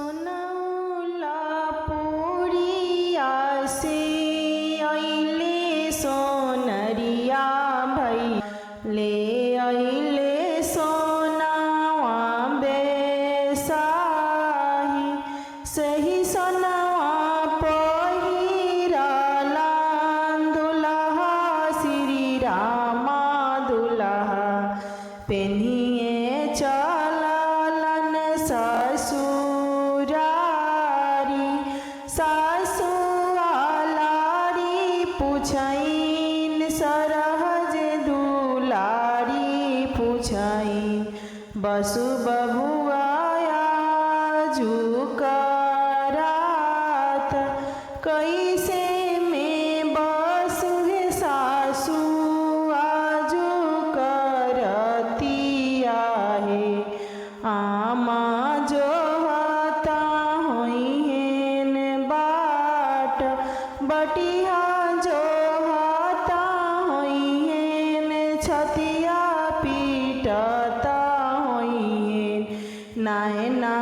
सोनौला पुरिया से अइले सोनरिया भई ले अइले सोनावा बेसाही सही सोनावा पहिरला दुल्हा श्री रामा दुल्हा पेनिए चललन ससुरारी सासुआलारी पूछैन सरहज दुलारी पूछैन बसु बबुआया जुकरात कैसे में बसु है सासु आजू करतिया है आमा जो हता होइहेन बाट बटिया जो हता होइहेन छतिया पीटता होइहेन नाय ना